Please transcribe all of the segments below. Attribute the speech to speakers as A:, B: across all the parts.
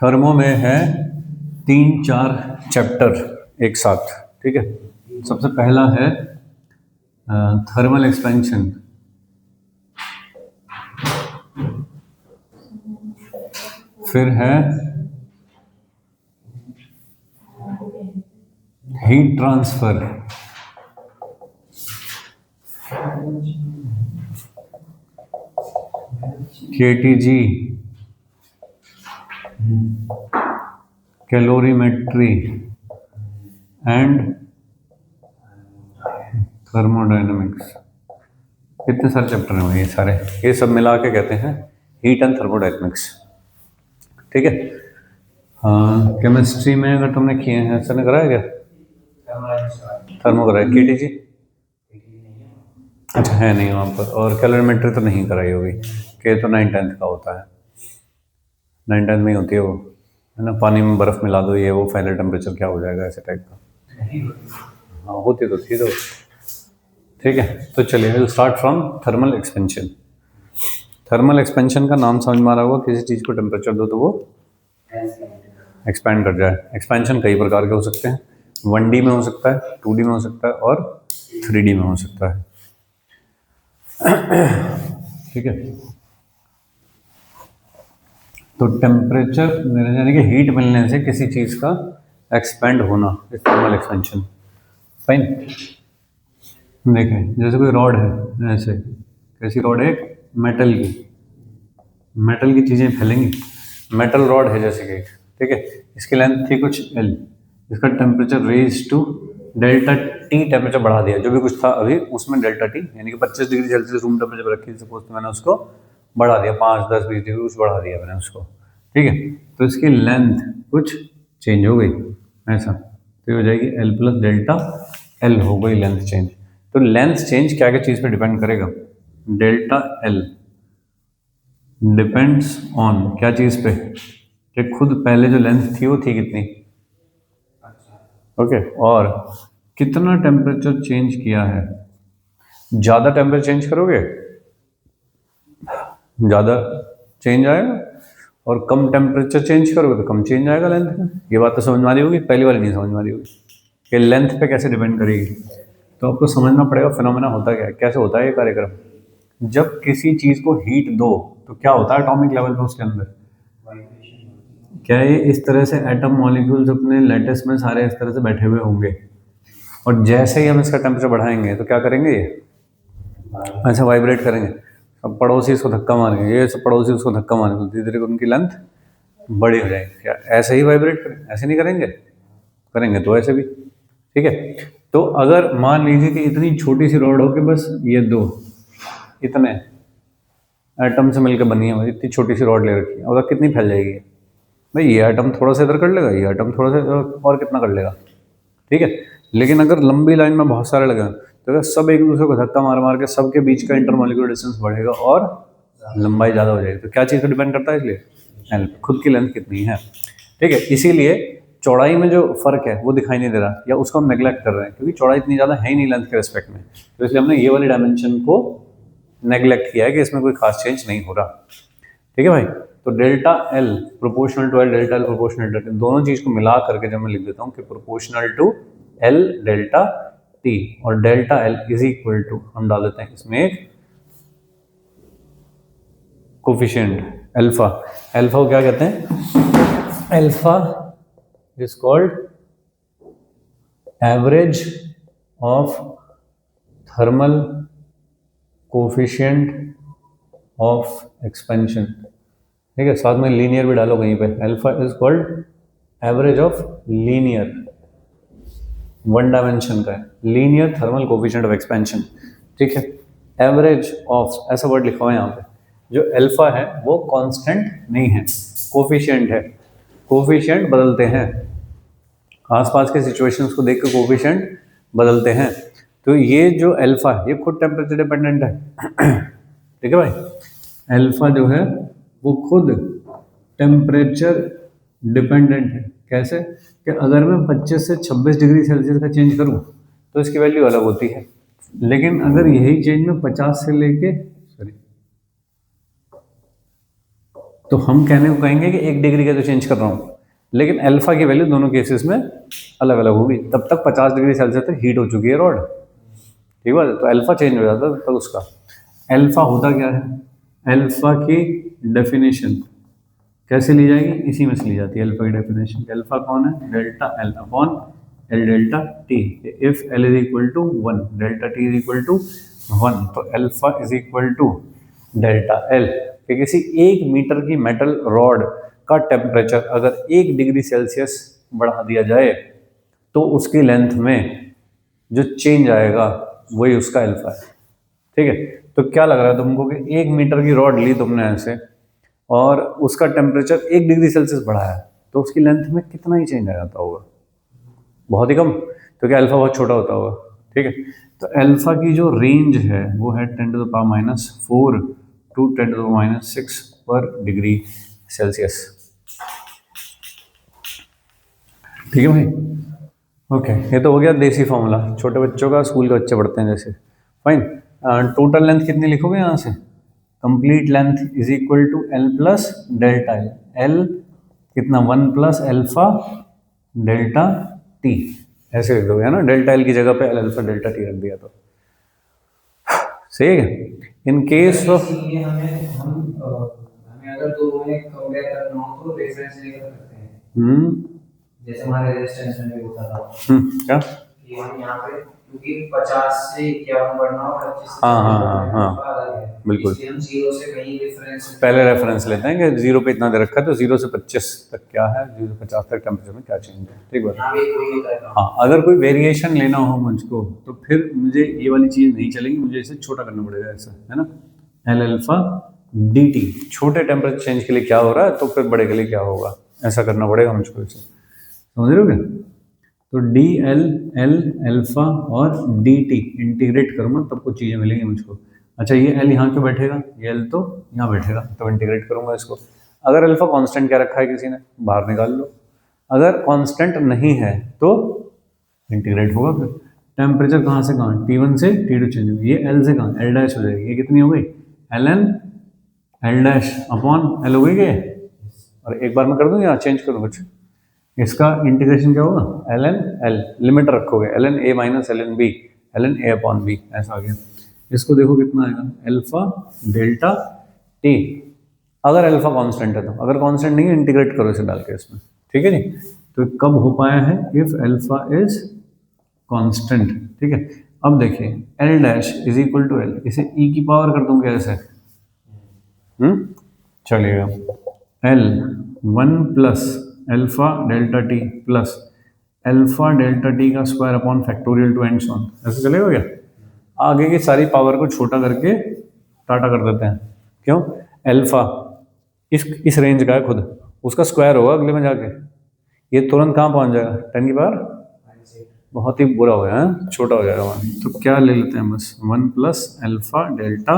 A: Thermo में है 3-4 chapter एक साथ, ठीक है। सबसे पहला है थर्मल एक्सपेंशन, फिर है heat transfer, KTG, calorimetry and thermodynamics. कितने सारे चैप्टर हैं ये सारे, ये सब मिला के कहते हैं हीट एंड थर्मोडायनेमिक्स, ठीक है। हाँ, केमिस्ट्री में अगर तुमने किए हैं, सर ने कराया क्या? थर्मो कराया, केटीजी अच्छा है नहीं वहाँ पर, और कैलोरीमेट्री तो नहीं कराई होगी, के तो 9th-10th का होता है, 9th-10th में ही होती है वो, है ना। पानी में बर्फ़ मिला दो, ये वो फाइनल टेम्परेचर क्या हो जाएगा, ऐसे टाइप का। हाँ होती तो थी तो, ठीक है। तो चलिए will start from thermal expansion. Thermal expansion का नाम समझ में आ रहा होगा, किसी चीज़ को टेम्परेचर दो तो वो एक्सपैंड कर जाए। एक्सपेंशन कई प्रकार के हो सकते हैं, 1D में हो सकता है, 2D में हो सकता है और 3D में हो सकता है, ठीक है। तो टेम्परेचर यानी कि हीट मिलने से किसी चीज़ का एक्सपेंड होना, इस थर्मल एक्सपेंशन। फाइन, देखें जैसे कोई रॉड है, ऐसे कैसी रॉड है, मेटल की चीज़ें फैलेंगी, मेटल रॉड है जैसे कि, ठीक है। इसकी लेंथ थी कुछ L, इसका temperature raise to delta T temperature बढ़ा दिया, जो भी कुछ था अभी उसमें डेल्टा T यानी कि 25 डिग्री सेल्सियस रूम टेम्परेचर रखी थी सपोज, तो मैंने उसको बढ़ा दिया 5, 10, 20 डिग्री कुछ बढ़ा दिया मैंने उसको, ठीक है। तो इसकी लेंथ कुछ चेंज हो गई ऐसा, तो ये हो जाएगी L प्लस डेल्टा L, हो गई लेंथ चेंज। तो लेंथ चेंज क्या क्या चीज़ पे डिपेंड करेगा, डेल्टा L डिपेंड्स ऑन क्या चीज़ पे, कि खुद पहले जो लेंथ थी वो थी कितनी, ओके, और कितना टेम्परेचर चेंज किया है। ज़्यादा टेम्परेचर चेंज करोगे ज़्यादा चेंज आएगा, और कम टेम्परेचर चेंज करोगे तो कम चेंज आएगा लेंथ में। ये बात तो समझ में आ रही होगी, पहली वाली नहीं समझ में आ रही होगी कि लेंथ पे कैसे डिपेंड करेगी। तो आपको समझना पड़ेगा फिनोमेना होता क्या है, कैसे होता है ये कार्यक्रम। जब किसी चीज़ को हीट दो तो क्या होता है एटॉमिक लेवल पे उसके अंदर, क्या ये इस तरह से एटम मॉलिक्यूल्स अपने लेटिस में सारे इस तरह से बैठे हुए होंगे, और जैसे ही हम इसका टेम्परेचर बढ़ाएंगे तो क्या करेंगे, ये ऐसे वाइब्रेट करेंगे, अब पड़ोसी इसको धक्का मारेंगे, ये सब पड़ोसी उसको धक्का मारेंगे, तो धीरे धीरे उनकी लेंथ बड़ी हो जाएगी। क्या ऐसे ही वाइब्रेट करें, ऐसे नहीं करेंगे, करेंगे तो ऐसे भी, ठीक है। तो अगर मान लीजिए कि इतनी छोटी सी रॉड हो कि बस ये दो इतने एटम से मिलकर बनी है, इतनी छोटी सी रॉड ले रखी है, और कितनी फैल जाएगी भाई, ये एटम थोड़ा सा इधर कर लेगा, ये एटम थोड़ा सा और कितना कर लेगा, ठीक है। लेकिन अगर लंबी लाइन में बहुत सारे लगे तो अगर सब एक दूसरे को धक्का मार मार के सबके बीच का इंटरमॉलिक्यूलर डिस्टेंस बढ़ेगा और लंबाई ज़्यादा हो जाएगी। तो क्या चीज़ पर डिपेंड करता है, इसलिए L, खुद की लेंथ कितनी है, ठीक है। इसीलिए चौड़ाई में जो फर्क है वो दिखाई नहीं दे रहा, या उसको हम नेग्लेक्ट कर रहे हैं, क्योंकि चौड़ाई इतनी ज़्यादा है ही नहीं लेंथ के रेस्पेक्ट में, तो इसलिए हमने ये वाली डायमेंशन को नेग्लेक्ट किया है कि इसमें कोई खास चेंज नहीं हो रहा, ठीक है भाई। तो delta L proportional to L, delta L proportional to L, दोनों चीज़ को मिला करके जब मैं लिख देता हूँ कि प्रोपोर्शनल टू L डेल्टा T, और delta L is equal to, हम डाल देते हैं इसमें एक कोफिशिएंट अल्फा। अल्फा को क्या कहते हैं, alpha is called average of thermal coefficient of expansion, ठीक है। साथ में लीनियर भी डालो कहीं पे, alpha is called average of linear, one dimension का है, linear thermal coefficient of expansion, ठीक है। एवरेज ऑफ ऐसा वर्ड लिखा हुआ है यहाँ पे, जो अल्फा है वो कांस्टेंट नहीं है, कोफिशिएंट है, कोफिशिएंट बदलते हैं, आसपास के सिचुएशंस को देख के कोफिशिएंट बदलते हैं। तो ये जो अल्फा है ये खुद टेम्परेचर डिपेंडेंट है, ठीक है भाई। अल्फा जो है वो खुद टेम्परेचर डिपेंडेंट है, कैसे कि अगर मैं 25 से 26 डिग्री सेल्सियस का चेंज करूं तो इसकी वैल्यू अलग होती है, लेकिन अगर यही चेंज मैं 50 से लेके तो हम कहने को कहेंगे कि 1 डिग्री का तो चेंज कर रहा हूँ, लेकिन अल्फा की वैल्यू दोनों केसेस में अलग अलग होगी। तब तक 50 डिग्री सेल्सियस तक हीट हो चुकी है रॉड, ठीक है, तो अल्फा चेंज हो जाता है तब तक उसका। अल्फा होता क्या है, अल्फा की डेफिनेशन कैसे ली जाएगी, इसी में से ली जाती है अल्फा की डेफिनेशन। अल्फा कौन है, delta L upon L delta T. If L is equal to 1, delta T is equal to 1, तो alpha is equal to delta L. कि किसी 1 मीटर की मेटल रॉड का टेम्परेचर अगर 1 डिग्री सेल्सियस बढ़ा दिया जाए तो उसकी लेंथ में जो चेंज आएगा वही उसका अल्फा है, ठीक है। तो क्या लग रहा है तुमको कि 1 मीटर की रॉड ली तुमने ऐसे और उसका टेम्परेचर 1 डिग्री सेल्सियस बढ़ाया, तो उसकी लेंथ में कितना ही चेंज आ जाता होगा, बहुत ही कम, क्योंकि अल्फा बहुत छोटा होता होगा, ठीक है। तो अल्फा की जो रेंज है वो है 10⁻⁴ टू 10⁻�6 पर डिग्री सेल्सियस, ठीक है भाई। ओके, ये तो हो गया देसी फॉर्मूला, छोटे बच्चों का, स्कूल के बच्चे पढ़ते हैं जैसे। फाइन, टोटल लेंथ कितनी लिखोगे यहाँ से, complete length is equal to L plus delta L. L कितना, 1 + अल्फा डेल्टा टी, ऐसे लिख दोगे है ना, डेल्टा एल की जगह पे एल अल्फा डेल्टा टी रख दिया तो सही है। इन केस ऑफ
B: इसीलिए हमें अगर दो में कंपेयर करना हो तो रेफरेंस लेकर करते हैं। जैसे हमारे रेजिस्टेंस में भी होता था
A: क्या,
B: कि हम यहाँ पे क्योंकि 50 से 51 बढ़ना और 25 से
A: हाँ
B: 26
A: हाँ हाँ
B: बढ़ना
A: हाँ,
B: का अलग है,
A: बिल्कुल।
B: इसलिए हम जीरो से कहीं रेफरेंस
A: पहले रेफरेंस लेते हैं कि 0 पे इतना दे रखा है, तो 0 से 25 तक क्या है, 0 से 50 तक टेम्परेचर में क्या चेंज है, ठीक
B: यहाँ
A: बात।
B: पे कोई होता है।
A: हाँ, अगर कोई वेरिएशन लेना हो मुझको तो फिर मुझे ये वाली चीज़ नहीं चलेगी, मुझे इसे छोटा करना पड़ेगा, ऐसा है ना, एल अल्फा डी टी। छोटे टेम्परेचर चेंज के लिए क्या हो रहा है तो फिर बड़े के लिए क्या होगा, ऐसा करना पड़ेगा मुझको इसे, समझ रहे हो क्या। तो डी एल एल अल्फा और डी टी इंटीग्रेट करूँगा तब कुछ चीज़ें मिलेंगी मुझको। अच्छा, ये एल यहाँ क्यों बैठेगा, ये एल तो यहाँ बैठेगा, तो इंटीग्रेट करूँगा इसको। अगर अल्फा कांस्टेंट क्या रखा है किसी ने, बाहर निकाल लो। अगर कांस्टेंट नहीं है तो इंटीग्रेट होगा फिर। टेम्परेचर कहाँ से कहाँ, T1 से T2 चेंज होगी, ये एल से कहाँ एल डैश हो जाएगी, ये कितनी हो गई, L N L dash upon L हो गई क्या, और एक बार मैं कर दूँ या चेंज करूँ कुछ, इसका इंटीग्रेशन क्या होगा, एल एन एल, लिमिट रखोगे L N A minus L N B, L N A upon B, ऐसा आ गया। इसको देखो कितना आएगा, अल्फा डेल्टा टी, अगर अल्फा कांस्टेंट है तो, अगर कांस्टेंट नहीं है इंटीग्रेट करो इसे डाल के इसमें, ठीक है जी। तो कब हो पाया है, इफ अल्फा इज कांस्टेंट, ठीक है। अब देखिए L dash is equal to L, इसे ई की पावर कर दूंगा ऐसे, चलिएगा, L 1 + alpha delta T plus alpha delta T का square upon factorial two and on, ऐसे चलेगा क्या। आगे की सारी पावर को छोटा करके टाटा कर देते हैं, क्यों, अल्फा इस रेंज का है खुद, उसका स्क्वायर होगा अगले में जाके, ये तुरंत कहाँ पहुंच जाएगा, 10⁻, बहुत ही बुरा हो गया है, छोटा हो जाएगा वहाँ। तो क्या ले लेते हैं बस, 1 + alpha delta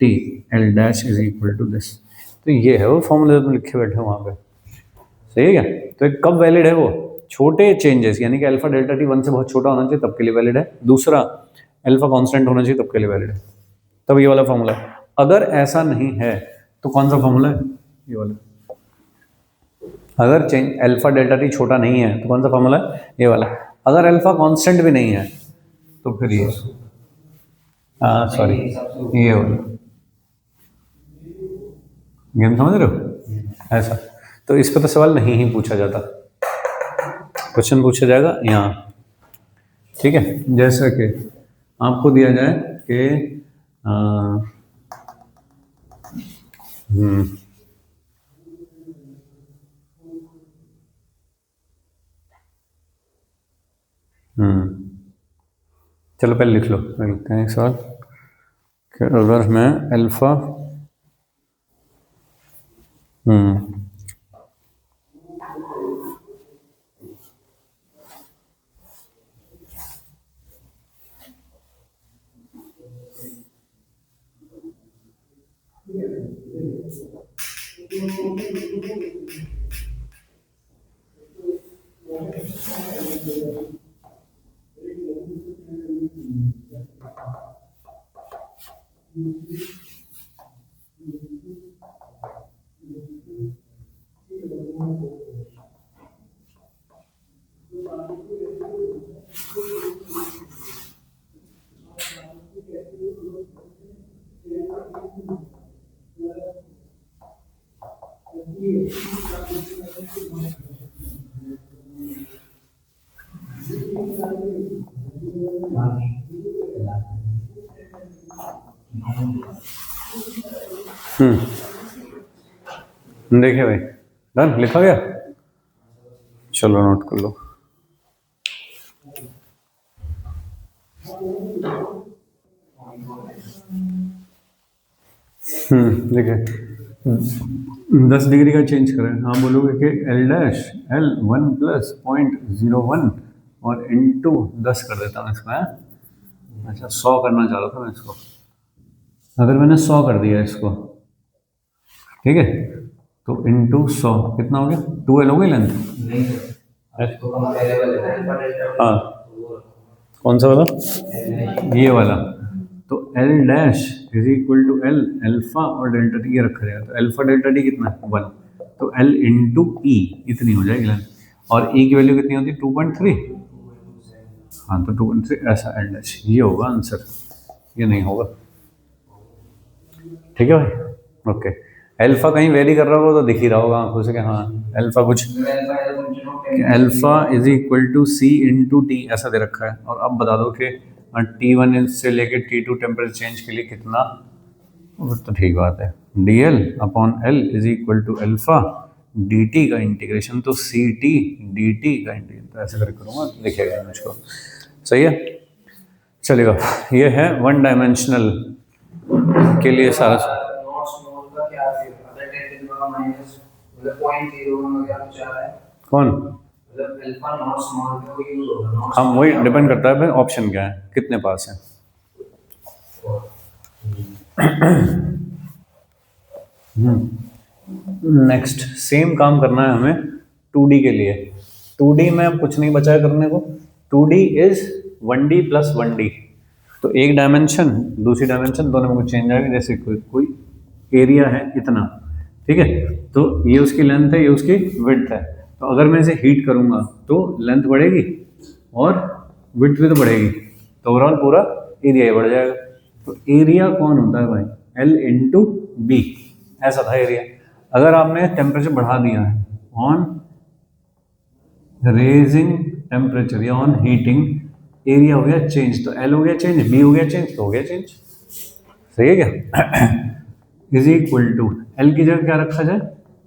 A: T L dash is equal to this. तो ये है वो फॉर्मूले तुम लिखे बैठे हो वहाँ पे, सही है क्या। तो एक कब वैलिड है वो, छोटे चेंजेस, यानी कि अल्फा डेल्टा टी 1 से बहुत छोटा होना चाहिए तब के लिए वैलिड है। दूसरा, अल्फा कांस्टेंट होना चाहिए तब के लिए वैलिड है, तब ये वाला फॉर्मूला है। अगर ऐसा नहीं है तो कौन सा फॉर्मूला है, ये वाला। अगर चेंज अल्फा डेल्टा टी छोटा नहीं है तो कौन सा फॉर्मूला है, ये वाला। अगर अल्फा कांस्टेंट भी नहीं है तो फिर ये, हाँ सॉरी, ये वाला। गेम समझ रहे हो, ऐसा। तो इस पर तो सवाल नहीं ही पूछा जाता, क्वेश्चन पूछा जाएगा यहाँ, ठीक है। जैसा कि आपको दिया जाए कि हम्म चलो पहले लिख लो, लिखते हैं एक सवाल कि अगर मैं अल्फा देखिए भाई, डन, लिखा गया, चलो नोट कर लो। देखिए 10 डिग्री का चेंज करें, हाँ बोलोगे कि एल डैश एल 1 प्लस 0.01 और इंटू 10 कर देता हूँ इसको, है अच्छा 100 करना चाह रहा था मैं इसको। अगर मैंने 100 कर दिया इसको, ठीक है, तो इंटू 100 कितना हो गया, 2L हो गई लेंथ।
B: नहीं सर, तो कंपेरेबल है।
A: हाँ कौन सा वाला, ये वाला, तो L dash is equal to L alpha और डेल्टा टी, ये रखा जाएगा, तो अल्फा डेल्टा टी कितना है 1, तो एल इंटू ई इतनी हो जाएगी लेंथ, और ई की वैल्यू कितनी होती है 2.3, हाँ तो 2.3 ऐसा एल डैश, ये होगा आंसर, ये नहीं होगा, ठीक है भाई, ओके। अल्फा कहीं वेरी कर रहा होगा तो दिख ही रहा होगा आंखों से कि हाँ अल्फा कुछ, alpha is equal to C into T ऐसा दे रखा है, और अब बता दो कि T1 से लेके T2 टेम्परेचर चेंज के लिए कितना, तो ठीक बात है, D L upon L is equal to alpha D T का इंटीग्रेशन, तो सी टी डी टी का इंटीग्रेशन, तो ऐसे करके करूँगा, लिखेगा मुझको, सही है, चलेगा। ये है वन डायमेंशनल के लिए सारा, कौन, हाँ वही डिपेंड करता है भाई, ऑप्शन क्या है, कितने पास है। नेक्स्ट सेम काम करना है हमें 2D के लिए। 2D में अब कुछ नहीं बचा है करने को, 2D is 1D plus 1D, तो एक डायमेंशन दूसरी डायमेंशन दोनों में कुछ चेंज आएगा, जैसे कोई एरिया है इतना, ठीक है, तो ये उसकी लेंथ है, ये उसकी विड्थ है, तो अगर मैं इसे हीट करूंगा तो लेंथ बढ़ेगी और विड्थ भी तो बढ़ेगी, तो ओवरऑल पूरा एरिया ही बढ़ जाएगा। तो एरिया कौन होता है भाई, L इंटू बी, ऐसा था एरिया। अगर आपने टेम्परेचर बढ़ा दिया है ऑन रेजिंग टेम्परेचर या ऑन हीटिंग, एरिया हो गया चेंज, तो L हो गया चेंज, B हो गया चेंज, तो हो गया चेंज, सही है क्या। इज इक्वल टू L की जगह क्या रखा जाए,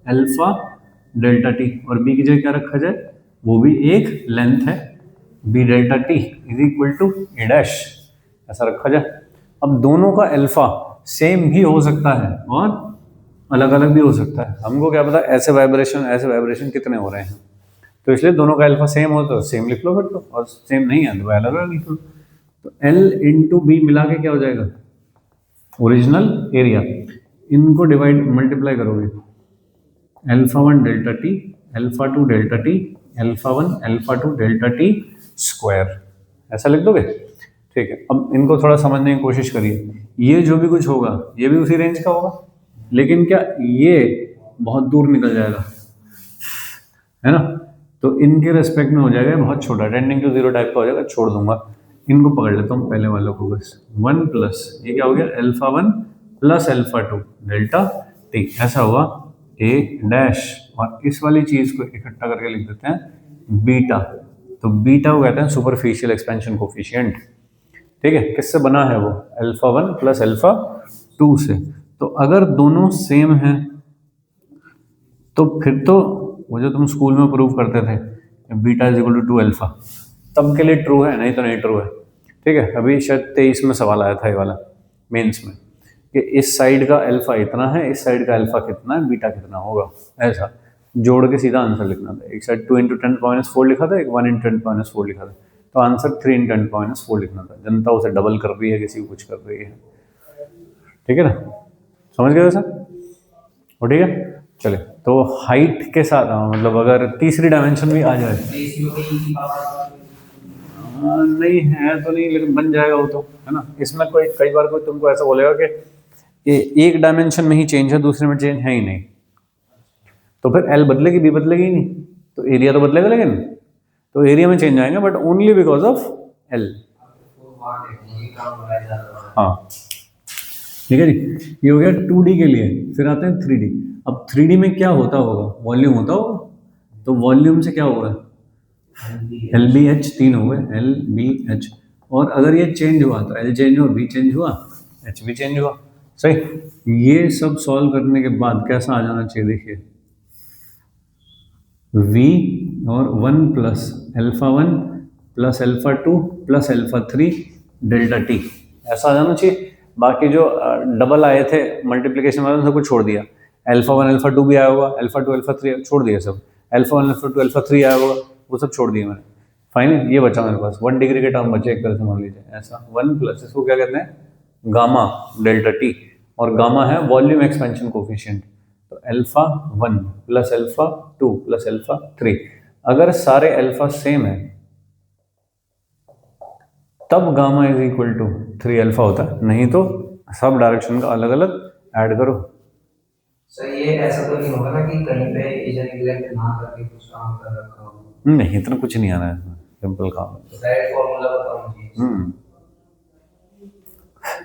A: अल्फा डेल्टा टी, और B की जगह क्या रखा जाए, वो भी एक लेंथ है, B delta T is equal to A dash, ऐसा रखा जाए। अब दोनों का अल्फा सेम भी हो सकता है और अलग अलग भी हो सकता है, हमको क्या पता ऐसे वाइब्रेशन कितने हो रहे हैं, तो इसलिए दोनों का अल्फा सेम हो तो सेम लिख लो फिर, तो और सेम नहीं है तो अलग अलग लिख लो। तो L इंटू बी मिला के क्या हो जाएगा, ओरिजिनल एरिया, इनको डिवाइड मल्टीप्लाई करोगे, alpha 1 delta T, alpha 2 delta T, alpha 1 alpha 2 delta T square, ऐसा लिख दोगे, ठीक है। अब इनको थोड़ा समझने की कोशिश करिए, ये जो भी कुछ होगा ये भी उसी रेंज का होगा, लेकिन क्या ये बहुत दूर निकल जाएगा, है ना, तो इनके रेस्पेक्ट में हो जाएगा बहुत छोटा, टेंडिंग टू जीरो टाइप का हो जाएगा, छोड़ दूंगा, इनको पकड़ लेता हूँ पहले वालों को बस, 1 प्लस ये क्या हो गया, alpha 1 plus alpha 2 delta T, ऐसा हुआ ए डैश, और इस वाली चीज को इकट्ठा करके लिख देते हैं बीटा, तो बीटा को कहते हैं सुपरफिशियल एक्सपेंशन कोफिशिएंट, ठीक है, किससे बना है वो, अल्फा 1 प्लस अल्फा 2 से। तो अगर दोनों सेम हैं तो फिर तो वो जो तुम स्कूल में प्रूव करते थे beta is equal to 2 alpha, तब के लिए ट्रू है, नहीं तो नहीं ट्रू है, ठीक है। अभी शायद 23 में सवाल आया था ये वाला मेंस में, कि इस साइड का अल्फा इतना है, इस साइड का अल्फा कितना है, बीटा कितना होगा, ऐसा जोड़ के सीधा आंसर लिखना था। एक साइड 2 × 10⁻⁴ लिखा था, एक 1 × 10⁻⁴ लिखा था, तो आंसर 3 × 10⁻⁴ लिखना था। जनता उसे डबल कर रही है, किसी को कुछ कर रही है, ठीक है ना, समझ गए सर, वो ठीक है। चले तो हाइट के साथ मतलब अगर तीसरी डायमेंशन भी आ जाए, नहीं है तो नहीं, लेकिन बन जाएगा वो तो, है ना। इसमें कोई कई बार कोई तुमको ऐसा बोलेगा कि एक डायमेंशन में ही चेंज है, दूसरे में चेंज है ही नहीं, तो फिर एल बदलेगी बी बदलेगी ही नहीं, तो एरिया तो बदलेगा, लेकिन तो एरिया में चेंज आएंगे but only because of L. हाँ ठीक है जी। ये हो गया 2D के लिए। फिर आते हैं 3D। अब 3D में क्या होता होगा, वॉल्यूम होता होगा, तो वॉल्यूम से क्या होगा, एल बी एच, तीन हो गए एल बी एच। और अगर ये चेंज हुआ तो एल चेंज हुआ, बी चेंज हुआ, एच भी चेंज हुआ। सही। ये सब सॉल्व करने के बाद कैसा आ जाना चाहिए, देखिए v और 1 plus alpha 1 plus alpha 2 plus alpha 3 delta T, ऐसा आ जाना चाहिए। बाकी जो डबल आए थे मल्टीप्लिकेशन वाले सबको छोड़ दिया, एल्फा 1 एल्फा 2 भी आया होगा, एल्फा 2 एल्फा 3 छोड़ दिया सब, एल्फा 1 एल्फा 2 एल्फा 3 आया होगा, वो सब छोड़ दिए मैंने। फाइन, ये बचा मेरे पास 1 डिग्री के टर्म बचे एक तरह से, मान लीजिए ऐसा 1 प्लस, इसको क्या कहते हैं, गामा डेल्टा टी। और गामा है वॉल्यूम एक्सपेंशन कोफिशिएंट। तो alpha 1 plus alpha 2 plus alpha 3, अगर सारे एल्फा सेम है तब gamma is equal to 3 alpha होता है, नहीं तो सब डायरेक्शन का अलग अलग ऐड करो।
B: सर ये ऐसा तो नहीं होगा ना कि कहीं पे इज नेग्लेक्ट ना करके कुछ काम कर रखा हो?
A: नहीं, इतना कुछ नहीं आना है इसमें, सिंपल काम है।
B: तो डायरेक्ट फॉर्मूला बताओ मुझे।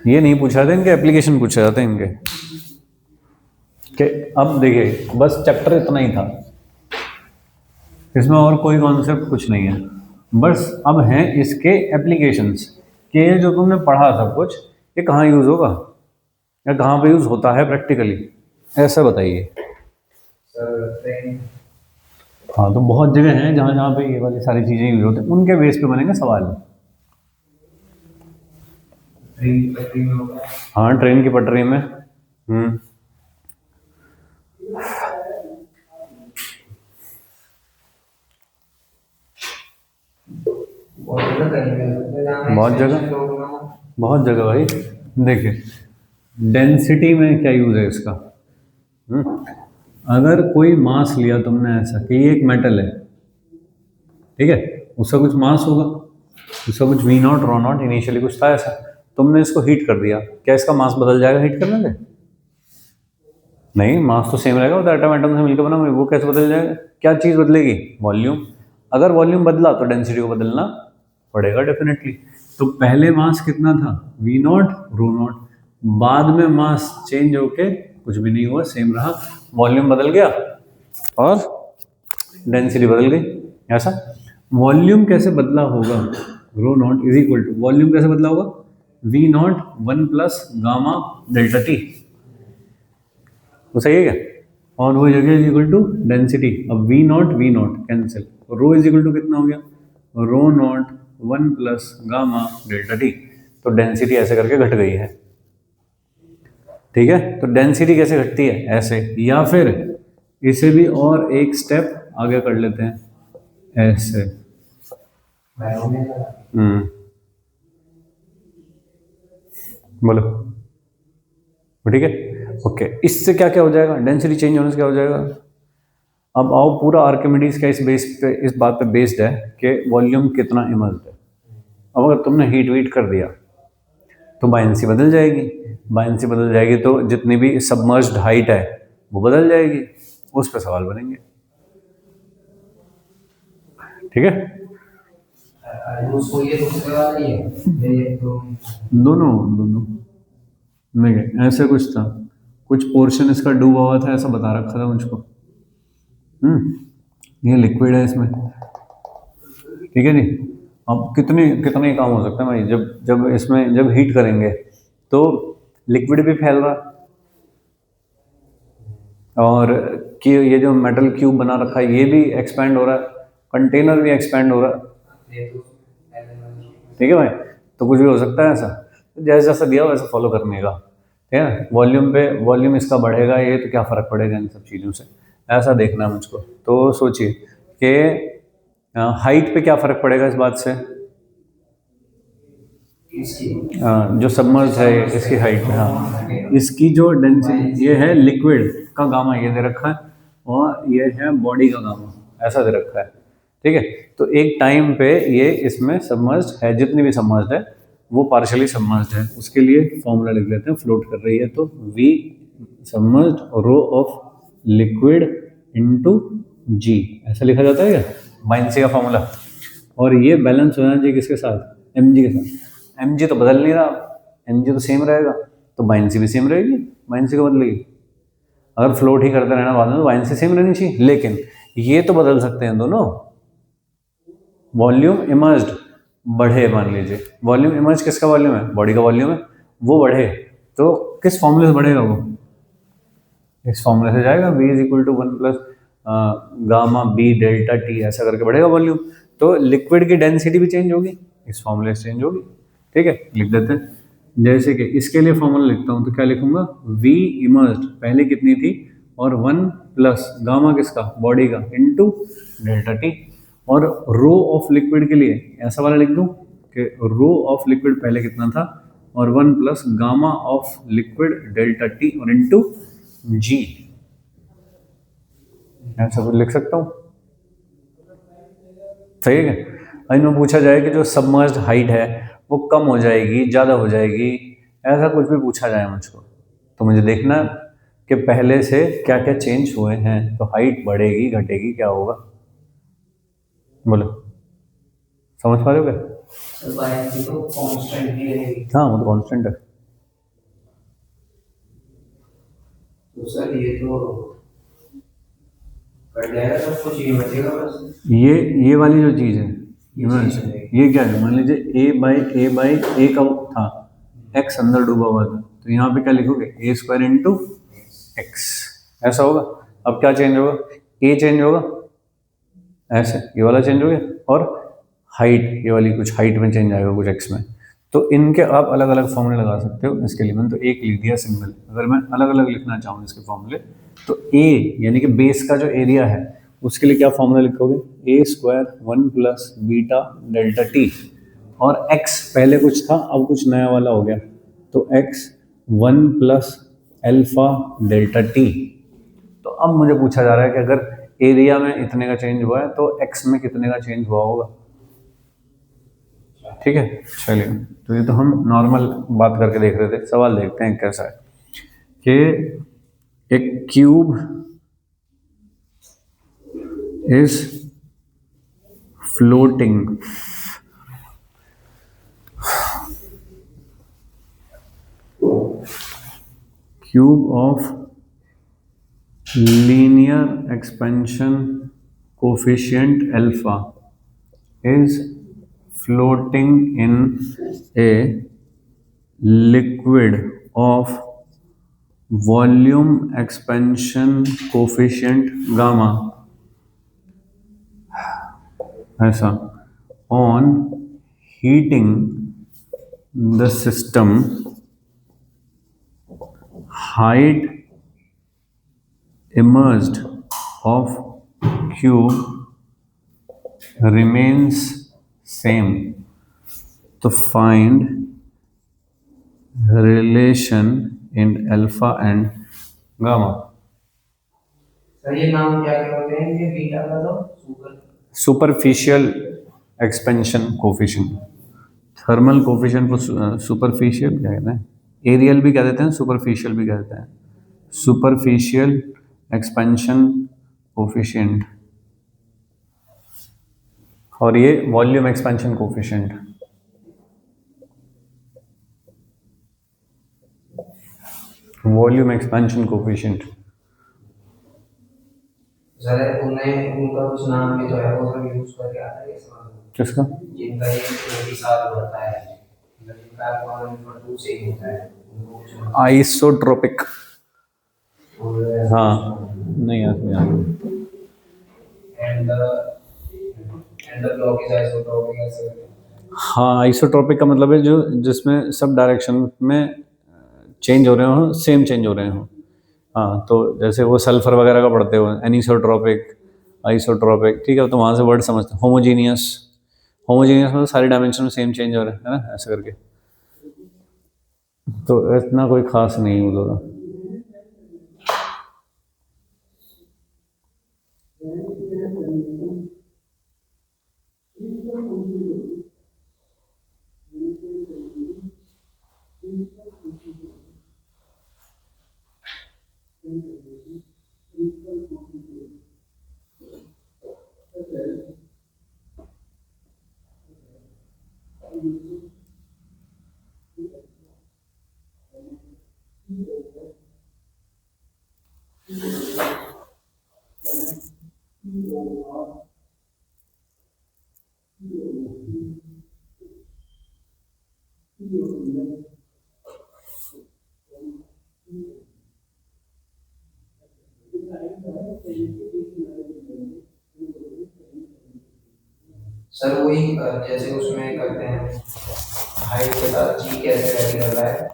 A: ये नहीं पूछा था इनके, एप्लीकेशन पूछे जाते हैं इनके कि अब देखिए बस चैप्टर इतना ही था, इसमें और कोई कॉन्सेप्ट कुछ नहीं है, बस अब हैं इसके एप्लीकेशंस कि ये जो तुमने पढ़ा सब कुछ ये कहाँ यूज़ होगा या कहाँ पे यूज़ होता है प्रैक्टिकली, ऐसा बताइए।
B: Sir train.
A: हाँ, तो बहुत जगह हैं जहाँ जहाँ पे ये वाली सारी चीज़ें यूज होती हैं, उनके बेस पे बनेंगे सवाल।
B: ट्रेन की पटरी में होगा।
A: हाँ, ट्रेन की पटरी में। बहुत जगह, बहुत जगह भाई। देखिए डेंसिटी में क्या यूज़ है इसका। अगर कोई मास लिया तुमने ऐसा कि ये एक मेटल है, ठीक है, उसका कुछ मास होगा, उसका कुछ V naught rho naught initially कुछ था ऐसा, तुमने इसको हीट कर दिया, क्या इसका मास बदल जाएगा हीट करने से? नहीं, मास तो सेम रहेगा, वो एटम एटम से मिलकर बना हुआ है, वो कैसे बदल जाएगा? क्या चीज़ बदलेगी? वॉल्यूम। अगर वॉल्यूम बदला तो डेंसिटी को बदलना पड़ेगा डेफिनेटली। तो पहले मास कितना था, वी नॉट रो नॉट, बाद में मास चेंज होके कुछ भी नहीं हुआ, सेम रहा, वॉल्यूम बदल गया और डेंसिटी बदल गई। ऐसा वॉल्यूम कैसे बदला होगा, rho naught is equal to, volume कैसे बदला होगा, V naught 1 plus gamma delta T, वो सही है क्या? और वो जगह इज इक्वल टू डेंसिटी। अब V naught cancel, rho is equal to कितना हो गया, rho naught 1 plus gamma delta T. तो डेंसिटी ऐसे करके घट गई है, ठीक है। तो डेंसिटी कैसे घटती है, ऐसे, या फिर इसे भी और एक स्टेप आगे कर लेते हैं, ऐसे। बोलो, ठीक है, ओके। इससे क्या क्या हो जाएगा, डेंसिटी चेंज होने से क्या हो जाएगा। अब आओ, पूरा आर्किमिडीज का इस बेस पे, इस बात पे बेस्ड है कि वॉल्यूम कितना इमर्स्ड है। अब अगर तुमने हीट वीट कर दिया तो बायनेंसी बदल जाएगी, बायनेंसी बदल जाएगी तो जितनी भी सबमर्ज्ड हाइट है वो बदल जाएगी, उस पर सवाल बनेंगे, ठीक है। दोनों दोनों नहीं, ऐसे कुछ था, कुछ पोर्शन इसका डूबा हुआ था, ऐसा बता रखा था मुझको। ये लिक्विड है इसमें, ठीक है जी। अब कितने कितने काम हो सकते हैं भाई, जब जब इसमें जब हीट करेंगे तो लिक्विड भी फैल रहा, और कि ये जो मेटल क्यूब बना रखा है ये भी एक्सपैंड हो रहा है, कंटेनर भी एक्सपैंड हो रहा है, ठीक है भाई। तो कुछ भी हो सकता है ऐसा, जैसा जैसा दिया वैसा फॉलो करने का, ठीक है। वॉल्यूम पे वॉल्यूम इसका बढ़ेगा ये, तो क्या फ़र्क पड़ेगा इन सब चीज़ों से, ऐसा देखना है मुझको। तो सोचिए कि हाइट पे क्या फ़र्क पड़ेगा इस बात से, जो सबमर्ज है इसकी हाइट पे, हाँ, इसकी जो डेंसिटी, ये है लिक्विड का गामा ये दे रखा है, और ये है बॉडी का गामा ऐसा दे रखा है, ठीक है। तो एक टाइम पे ये इसमें सबमर्ज है, जितनी भी सबमर्ज है वो पार्शियली सबमर्ज है, उसके लिए फॉर्मूला लिख लेते हैं, फ्लोट कर रही है तो V submerge rho of liquid into G, ऐसा लिखा जाता है क्या, बायनेंसी का फॉर्मूला। और ये बैलेंस होना चाहिए किसके साथ, एम जी के साथ। एम जी तो बदल नहीं रहा, एम जी तो सेम रहेगा, तो बाइंसी भी सेम रहेगी, बाइंसी को बदलेगी। अगर फ्लोट ही करते रहना बाद में तो बाइंसी सेम रहनी चाहिए, लेकिन ये तो बदल सकते हैं दोनों। वॉल्यूम इमर्ज्ड बढ़े, मान लीजिए वॉल्यूम इमर्ज किसका वॉल्यूम है, बॉडी का वॉल्यूम है, वो बढ़े तो किस फॉर्मूले से बढ़ेगा वो, इस फॉर्मूले से जाएगा, v is equal to 1 plus gamma B delta T, ऐसा करके बढ़ेगा वॉल्यूम। तो लिक्विड की डेंसिटी भी चेंज होगी, इस फॉर्मूले से चेंज होगी। ठीक है, लिख देते हैं। जैसे कि इसके लिए फॉर्मूला लिखता हूँ तो क्या लिखूंगा, v इमर्ज्ड पहले कितनी थी, और 1 प्लस गामा किसका, बॉडी का, इनटू डेल्टा टी। और रो ऑफ लिक्विड के लिए ऐसा वाला लिख दूं कि रो ऑफ लिक्विड पहले कितना था, और 1 plus gamma of liquid delta T और इनटू जी, ऐसा कुछ लिख सकता हूँ। सही है। अब इनमें पूछा जाए कि जो सबमर्ज्ड हाइट है वो कम हो जाएगी, ज़्यादा हो जाएगी, ऐसा कुछ भी पूछा जाए मुझको, तो मुझे देखना कि पहले से क्या क्या चेंज हुए हैं। तो हाइट बढ़ेगी घटेगी क्या होगा, बोलो, समझ पा रहे हो क्या?
B: सर बाइंसी तो कांस्टेंट ही रहेगी।
A: हाँ, वो तो कांस्टेंट है।
B: तो सर ये तो कट जाएगा, सब कुछ ये बचेगा बस।
A: ये वाली जो चीज़ है, ये क्या है, मान लीजिए ए बाई ए का था, एक्स अंदर डूबा हुआ था, तो यहाँ पे क्या लिखोगे, ए स्क्वायर इंटू एक्स, ऐसा होगा। अब क्या चेंज होगा, ए चेंज होगा, ऐसे ये वाला चेंज हो गया, और हाइट ये वाली कुछ हाइट में चेंज आएगा, कुछ एक्स में। तो इनके आप अलग अलग फॉर्मूले लगा सकते हो। इसके लिए मैंने तो एक लिख दिया सिंगल, अगर मैं अलग अलग लिखना चाहूँ इसके फॉर्मूले, तो ए यानी कि बेस का जो एरिया है उसके लिए क्या फॉर्मूला लिखोगे, A square 1 plus beta delta T, और एक्स पहले कुछ था अब कुछ नया वाला हो गया, तो x 1 plus alpha delta T. तो अब मुझे पूछा जा रहा है कि अगर एरिया में इतने का चेंज हुआ है तो एक्स में कितने का चेंज हुआ होगा। ठीक है, चलिए, तो ये तो हम नॉर्मल बात करके देख रहे थे, सवाल देखते हैं कैसा है कि एक cube is floating cube of linear expansion coefficient alpha is floating in a liquid of volume expansion coefficient gamma, ऐसा, on heating the system height emerged of cube remains same, to find relation in alpha and gamma।
B: Sir ये नाम क्या क्या होते हैं, ये beta का तो
A: superficial expansion coefficient, thermal coefficient को सुपरफिशियल क्या कहते हैं, एरियल भी कह देते हैं, सुपरफिशियल भी कह देते हैं, सुपरफिशियल एक्सपेंशन कोफिशिएंट, और ये volume expansion coefficient. Volume expansion coefficient
B: sir उन्हें उनका कुछ नाम भी तो है, वो सब यूज करके आता है इस बात में।
A: किसका,
B: जिनका ये एक साथ बढ़ता है, मतलब जिनका कॉमन टू से ही होता है, उनको कुछ
A: आइसोट्रोपिक। हाँ, नहीं यार,
B: and the block is isotropic ऐसे।
A: हाँ, आइसोट्रोपिक का मतलब है जो जिसमें सब डायरेक्शन में चेंज हो रहे हो, सेम चेंज हो रहे हो। हाँ, तो जैसे वो सल्फर वगैरह का पढ़ते हो, एनिसोट्रोपिक, आइसोट्रोपिक, ठीक है, तो वहाँ से वर्ड समझते हैं। होमोजीनियस, होमोजीनियस मतलब सारे डायमेंशन में सेम चेंज हो रहे हैं, है ना, ऐसा करके। तो इतना कोई खास नहीं है वो दोनों।
B: सर वही जैसे उसमें करते हैं हाइट के साथ जी कैसे वैरी कर रहा है।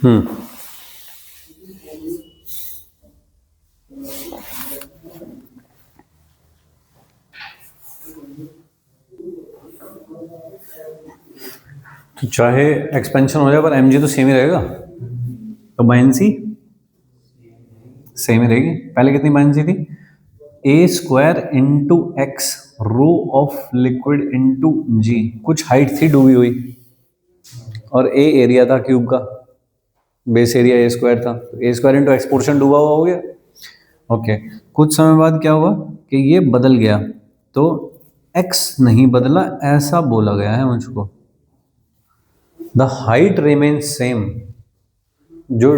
A: हम्म तो चाहे एक्सपेंशन हो जाए पर एम जी तो सेम ही रहेगा, तो बाइंसी सेम ही रहेगी। पहले कितनी बाइंसी थी, A square into X rho of liquid into G, कुछ हाइट थी डूबी हुई और ए एरिया था क्यूब का, बेस एरिया ए स्क्वायर था, तो A square into X portion डूबा हुआ हो गया। ओके, कुछ समय बाद क्या हुआ कि ये बदल गया, तो एक्स नहीं बदला ऐसा बोला गया है मुझको। द हाइट रिमेन्स सेम, जो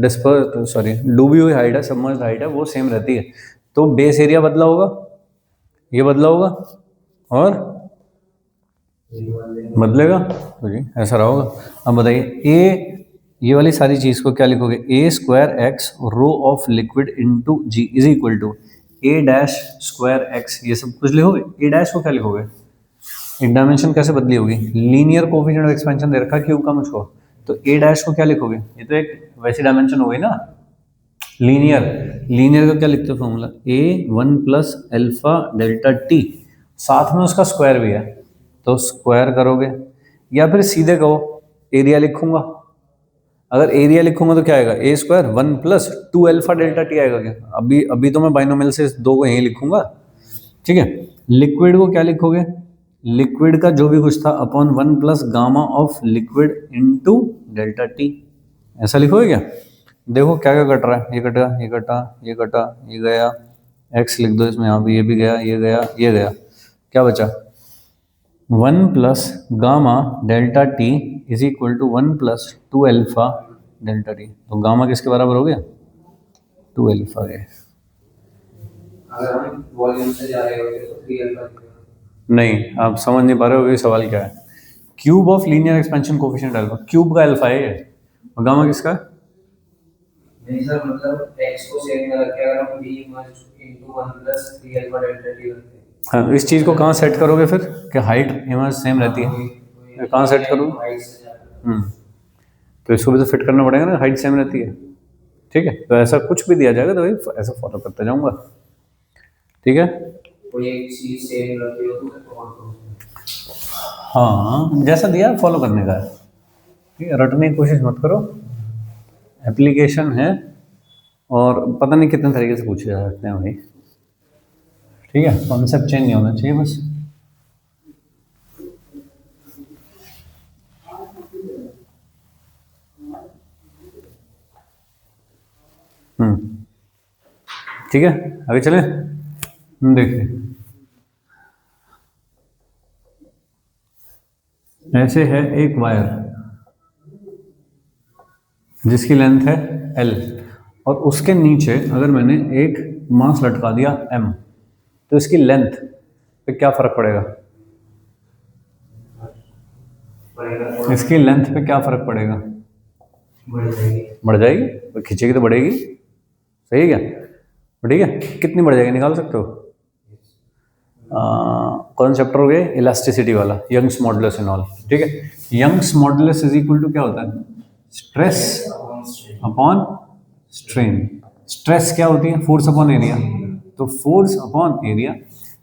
A: डिस्पर सॉरी डूबी हुई हाइट है, सबमर्ज्ड हाइट है, वो सेम रहती है। तो बेस एरिया बदला होगा, ये बदला होगा और बदलेगा, तो जी ऐसा रहा होगा। अब बताइए ए, ये वाली सारी चीज को क्या लिखोगे, A square X rho of liquid into G is equal to A dash square X, ये सब कुछ लिखोगे। ए डैश को क्या लिखोगे, एक डायमेंशन कैसे बदली होगी, लीनियर कोफिशिएंट ऑफ एक्सपेंशन दे रखा क्यूब का मुझको, तो ए डैश को क्या लिखोगे, ये तो एक वैसी डायमेंशन हो गई ना लीनियर। लीनियर का क्या लिखते हो formula, A one plus alpha delta T, साथ में उसका स्क्वायर भी है, तो स्क्वायर करोगे, या फिर सीधे कहो एरिया लिखूंगा। अगर एरिया लिखूंगा तो क्या आएगा, A square one plus two alpha delta T आएगा क्या, अभी अभी तो मैं बाइनोमियल से दो को यही लिखूंगा, ठीक है। लिक्विड को क्या लिखोगे, लिक्विड का जो भी कुछ था upon one plus gamma of liquid into delta T, ऐसा लिखोगे क्या। देखो क्या क्या कट रहा है, ये कटा, ये कटा, ये कटा, ये गया, एक्स लिख दो इसमें, यहाँ पे ये भी गया, ये गया, ये गया, क्या बचा, one plus gamma delta T is equal to one plus two alpha delta T, तो गामा किसके बराबर हो गया, टू एल्फा के।
B: अगर हम वॉल्यूम से जा रहे होते तो 3 अल्फा।
A: नहीं, आप समझ नहीं पा रहे हो ये सवाल क्या है। Cube of linear expansion coefficient alpha, cube का अल्फा है ये, और गामा किसका है।
B: नहीं सर, मतलब x को सेम में रख के अगर हम b into 1 plus 3 alpha delta t रखते हैं।
A: हाँ, इस चीज को कहाँ सेट करोगे फिर, कि हाइट इमेज सेम रहती है, कहाँ सेट करोगे। तो इसको भी तो फिट करना पड़ेगा ना, हाइट सेम रहती है, ठीक है। तो ऐसा कुछ भी दिया जाएगा तो भाई ऐसा फॉलो करते जाऊंगा, ठीक है।
B: कोई एक चीज सेम रखी हो तो उसको कौन करो।
A: हाँ, जैसा दिया फॉलो करने का है, ठीक है, रटने की कोशिश मत करो, एप्लीकेशन है और पता नहीं कितने तरीके से पूछे जा सकते हैं भाई, ठीक है, कॉन्सेप्ट चेंज नहीं होना चाहिए बस। ठीक है, आगे चले, देखिए ऐसे है एक वायर जिसकी लेंथ है L, और उसके नीचे अगर मैंने एक मास लटका दिया M, तो इसकी लेंथ पे क्या फर्क पड़ेगा, इसकी लेंथ पे क्या फर्क पड़ेगा, बढ़ जाएगी, तो खींचेगी तो बढ़ेगी, सही है क्या, ठीक है। कितनी बढ़ जाएगी निकाल सकते हो, कौन चैप्टर हो गया, इलास्टिसिटी वाला, यंग्स मॉडुलस एंड ऑल, ठीक है। Young's modulus is equal to क्या होता है, स्ट्रेस अपॉन स्ट्रेन। स्ट्रेस क्या होती है, फोर्स अपॉन एरिया, तो फोर्स अपॉन एरिया,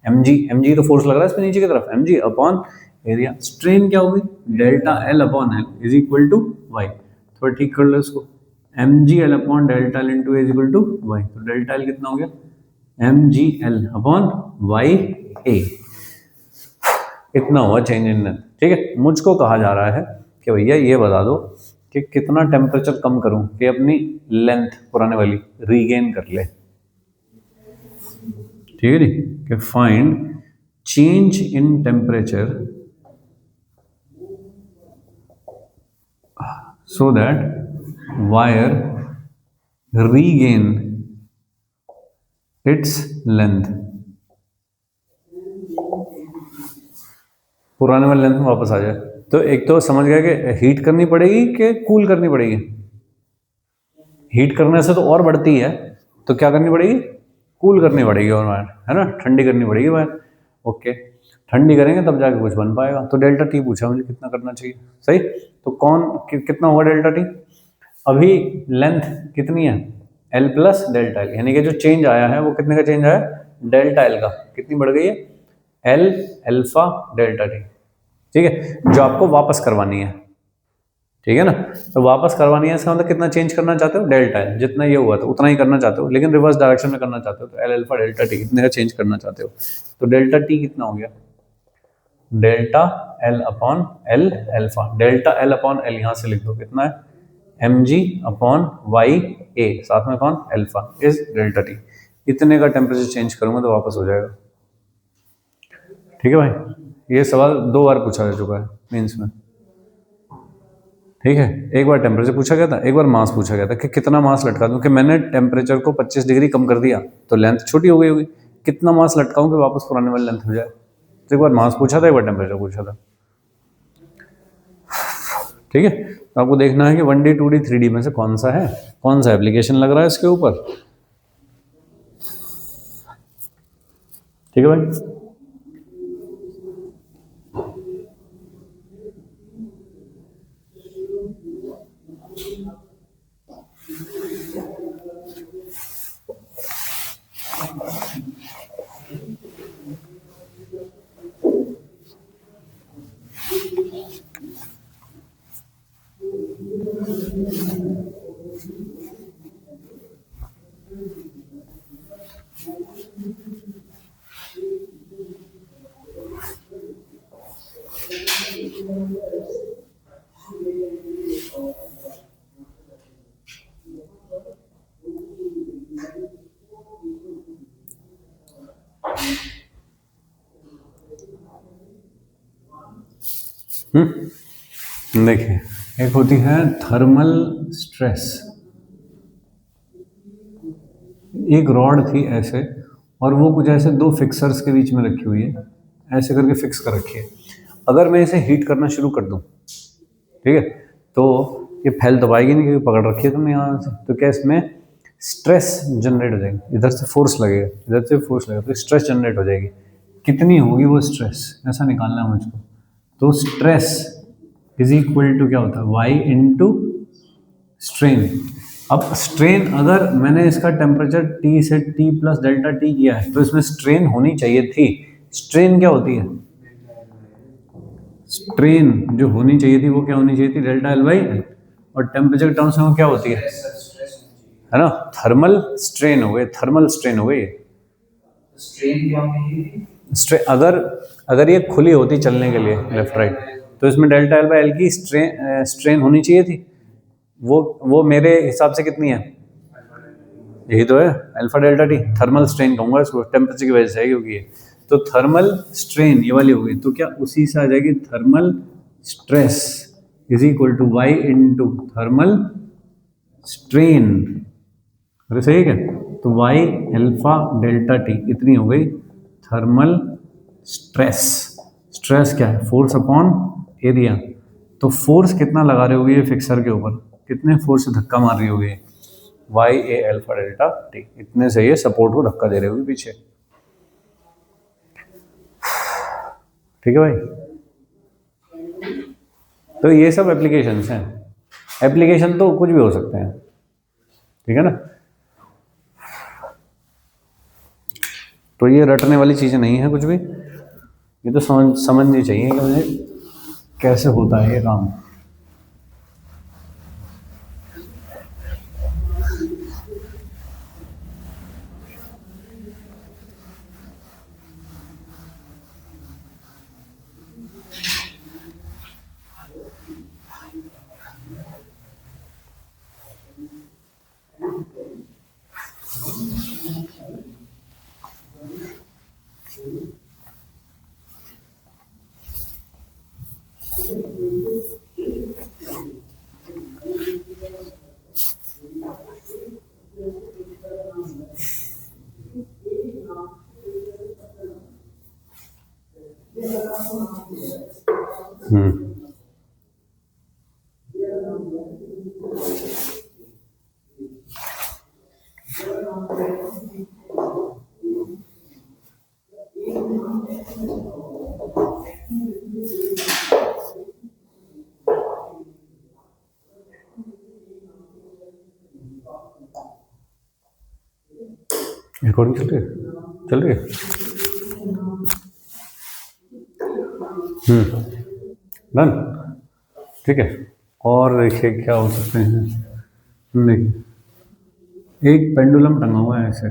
A: mg तो फोर्स लग रहा है इसमें नीचे की तरफ, mg अपॉन एरिया। स्ट्रेन क्या होगी, delta L upon L is equal to Y, थोड़ा ठीक कर लो इसको, mg L upon delta L into is equal to Y, तो डेल्टा एल कितना हो गया, mg L upon Y A, इतना हुआ चेंज इन लेंथ, ठीक है। मुझको कहा जा रहा है कि भैया ये बता दो कि कितना टेम्परेचर कम करूं कि अपनी लेंथ पुराने वाली रीगेन कर ले। ठीक है जी, कि find change in temperature so that wire regain its length, पुराने वाले लेंथ में वापस आ जाए। तो एक तो समझ गया कि हीट करनी पड़ेगी कि कूल करनी पड़ेगी। हीट करने से तो और बढ़ती है, तो क्या करनी पड़ेगी, कूल करनी पड़ेगी और वायर, है ना, ठंडी करनी पड़ेगी वायर। ओके, ठंडी करेंगे तब जाके कुछ बन पाएगा। तो डेल्टा टी पूछा मुझे कितना करना चाहिए, सही। तो कितना होगा डेल्टा टी, अभी लेंथ कितनी है, एल प्लस डेल्टा एल, यानी कि जो चेंज आया है वो कितने का चेंज आया, डेल्टा एल का, कितनी बढ़ गई है, एल अल्फा डेल्टा टी। ठीक है, जो आपको वापस करवानी है, ठीक है ना। तो वापस करवानी है, इसका मतलब कितना चेंज करना चाहते हो, डेल्टा एल, जितना ये हुआ था उतना ही करना चाहते हो, लेकिन रिवर्स डायरेक्शन में करना चाहते हो, तो एल अल्फा डेल्टा टी कितने का चेंज करना चाहते हो। तो डेल्टा टी कितना हो गया, delta L upon L alpha, delta L upon L यहाँ से लिख दो, कितना है, एम जी अपॉन वाई ए, साथ में कौन, अल्फा इज डेल्टा टी। इतने का टेम्परेचर चेंज करूंगा तो वापस हो जाएगा। ठीक है भाई, ये सवाल 2 बार पूछा जा चुका है मेंस में। ठीक है, एक बार टेम्परेचर पूछा गया था, एक बार मास पूछा गया था कि कितना मास लटका दूं, कि मैंने टेम्परेचर को 25 डिग्री कम कर दिया तो लेंथ छोटी हो गई होगी, कितना मास लटकाऊं कि वापस पुराने वाली लेंथ हो जाए। तो एक बार मास पूछा था, एक बार टेम्परेचर पूछा था। ठीक है, तो आपको देखना है कि 1D 2D 3D में से कौन सा है, कौन सा एप्लीकेशन लग रहा है इसके ऊपर। ठीक है भाई, देखिए, एक होती है थर्मल स्ट्रेस, एक रॉड थी ऐसे, और वो कुछ ऐसे 2 फिक्सर्स के बीच में रखी हुई है, ऐसे करके फिक्स कर रखी है। अगर मैं इसे हीट करना शुरू कर दूं, ठीक है, तो ये फैल तो पाएगी नहीं क्योंकि पकड़ रखी है तुमने यहाँ से। तो क्या इसमें स्ट्रेस जनरेट हो जाएगी, इधर से फोर्स लगेगा, इधर से फोर्स लगेगा, तो स्ट्रेस जनरेट हो जाएगी। कितनी होगी वो स्ट्रेस, ऐसा निकालना है मुझको। तो स्ट्रेस इज इक्वल टू क्या होता है, वाई इंटू स्ट्रेन। अब स्ट्रेन, अगर मैंने इसका टेम्परेचर टी से टी प्लस डेल्टा टी किया है तो इसमें स्ट्रेन होनी चाहिए थी। स्ट्रेन क्या होती है, स्ट्रेन जो होनी चाहिए थी वो क्या होनी चाहिए थी, डेल्टा एल बाई एल, और टेम्परेचर टर्म्स में वो क्या होती है ना, थर्मल स्ट्रेन हो गए, थर्मल स्ट्रेन हो गई।
B: स्ट्रेन क्या होगी,
A: अगर अगर ये खुली होती चलने के लिए लेफ्ट राइट, तो इसमें डेल्टा एल बाई एल की स्ट्रेन होनी चाहिए थी। वो मेरे हिसाब से कितनी है, यही तो है, alpha delta T. Thermal strain कहूंगा इसको, टेम्परेचर की वजह से है क्योंकि ये, तो थर्मल स्ट्रेन ये वाली होगी, तो क्या उसी से आ जाएगी, thermal stress is equal to Y into thermal strain. अरे सही है क्या, तो वाई अल्फा डेल्टा टी इतनी हो गई थर्मल स्ट्रेस। स्ट्रेस क्या है, फोर्स अपॉन एरिया। तो फोर्स कितना लगा रही होगी ये फिक्सर के ऊपर, कितने फोर्स से धक्का मार रही होगी, वाई ए अल्फा डेल्टा टी, इतने से ये सपोर्ट को धक्का दे रही होगी पीछे। ठीक है भाई, तो ये सब एप्लीकेशंस हैं। एप्लीकेशन तो कुछ भी हो सकते हैं, ठीक है ना। तो ये रटने वाली चीज़ें नहीं है कुछ भी, ये तो समझनी चाहिए कि मुझे कैसे होता है ये काम। रिकॉर्डिंग चल रही है। डन, ठीक है। और देखिए क्या हो सकते हैं। देखिए एक पेंडुलम टंगा हुआ है ऐसे,